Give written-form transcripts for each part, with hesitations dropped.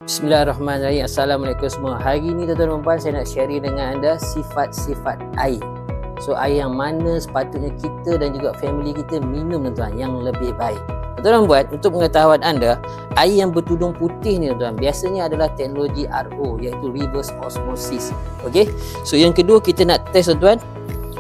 Bismillahirrahmanirrahim. Assalamualaikum semua. Hari ni tuan-tuan dan puan, saya nak sharing dengan anda sifat-sifat air. So air yang mana sepatutnya kita dan juga family kita minum tuan-tuan yang lebih baik. Tuan-tuan dan puan, untuk pengetahuan anda, air yang bertudung putih ni tuan-tuan biasanya adalah teknologi RO, iaitu reverse osmosis. Okey. So yang kedua kita nak test tuan-tuan,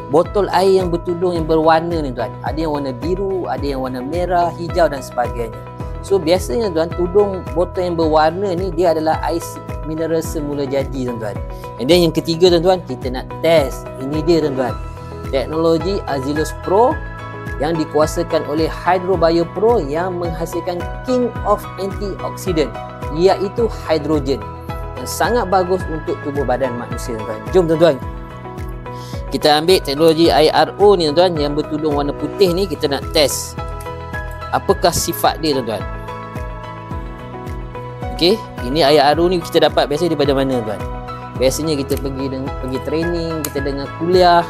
botol air yang bertudung yang berwarna ni tuan. Ada yang warna biru, ada yang warna merah, hijau dan sebagainya. So biasanya tuan, tudung botol yang berwarna ni dia adalah air mineral semula jadi tuan-tuan. And then yang ketiga tuan-tuan, kita nak test. Ini dia tuan-tuan, teknologi Azealous Pro yang dikuasakan oleh Hydrobio Pro yang menghasilkan king of antioxidant, iaitu hidrogen, yang sangat bagus untuk tubuh badan manusia tuan-tuan. Jom tuan-tuan, kita ambil teknologi air RO ni tuan-tuan yang bertudung warna putih ni, kita nak test apakah sifat dia tuan-tuan. Okey, ini air RO ni kita dapat biasa daripada mana tuan? Biasanya kita pergi training, kita dengar kuliah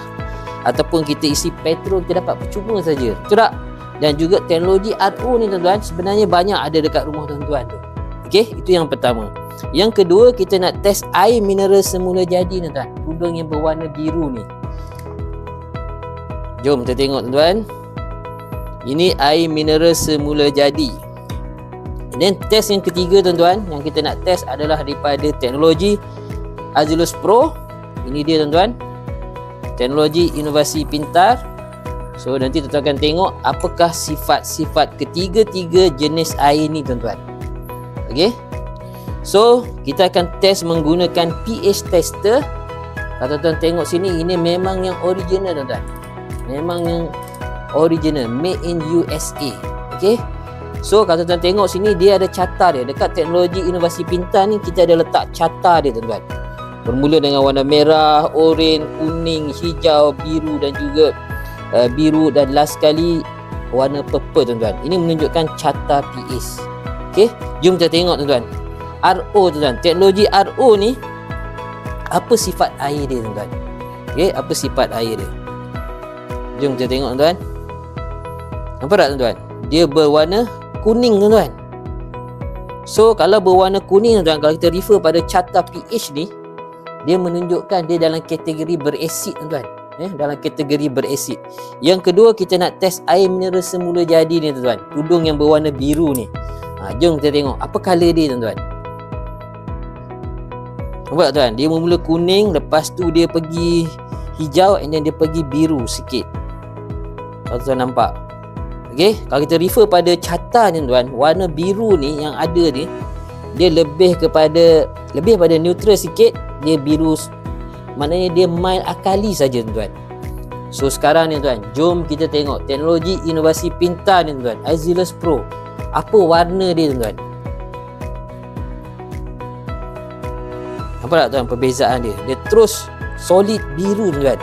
ataupun kita isi petrol, kita dapat percuma saja. Betul tak? Dan juga teknologi RO ni tuan-tuan sebenarnya banyak ada dekat rumah tuan-tuan tu. Okey, itu yang pertama. Yang kedua, kita nak test air mineral semula jadi tuan-tuan, tudung yang berwarna biru ni. Jom kita tengok tuan-tuan. Ini air mineral semula jadi. Dan test yang ketiga tuan-tuan, yang kita nak test adalah daripada teknologi Azealous Pro. Ini dia tuan-tuan, teknologi inovasi pintar. So nanti tuan-tuan akan tengok apakah sifat-sifat ketiga-tiga jenis air ni tuan-tuan. Okey. So kita akan test menggunakan pH tester. Kalau tuan-tuan tengok sini, ini memang yang original tuan-tuan. Memang yang original, made in USA. Okey. So kalau tuan-tuan tengok sini, dia ada carta dia. Dekat teknologi inovasi pintar ni kita ada letak carta dia tuan-tuan. Bermula dengan warna merah, oranye, kuning, hijau, biru dan juga biru, dan last sekali warna purple tuan-tuan. Ini menunjukkan carta pH. Okey, jom kita tengok tuan-tuan. RO tuan-tuan, teknologi RO ni apa sifat air dia tuan-tuan? Okey, apa sifat air dia? Jom kita tengok tuan-tuan. Nampak tak tuan-tuan? Dia berwarna kuning tuan-tuan. So kalau berwarna kuning tuan-tuan, kalau kita refer pada carta pH ni, dia menunjukkan dia dalam kategori berasid tuan-tuan. Dalam kategori berasid. Yang kedua, kita nak test air mineral semula jadi ni tuan-tuan, tudung yang berwarna biru ni. Jom kita tengok apa color dia tuan-tuan. Nampak tak tuan? Dia mula kuning, lepas tu dia pergi hijau, and then dia pergi biru sikit. Kalau tuan nampak. Okey, kalau kita refer pada carta ni tuan, warna biru ni yang ada ni, dia lebih pada neutral sikit, dia biru, maknanya dia mild akali saja tuan. So sekarang ni tuan, jom kita tengok teknologi inovasi pintar ni tuan, Azealous Pro. Apa warna dia tuan? Nampak tak tuan perbezaan dia? Dia terus solid biru tuan.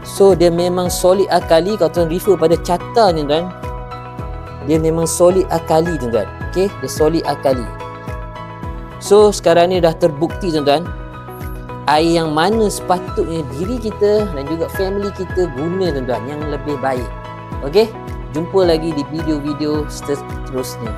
So dia memang solid akali. Kalau tuan refer pada carta ni tuan, dia memang solid akali tuan-tuan. Okey, dia solid akali. So sekarang ni dah terbukti tuan-tuan, air yang mana sepatutnya diri kita dan juga family kita guna tuan-tuan yang lebih baik. Okey, jumpa lagi di video-video seterusnya.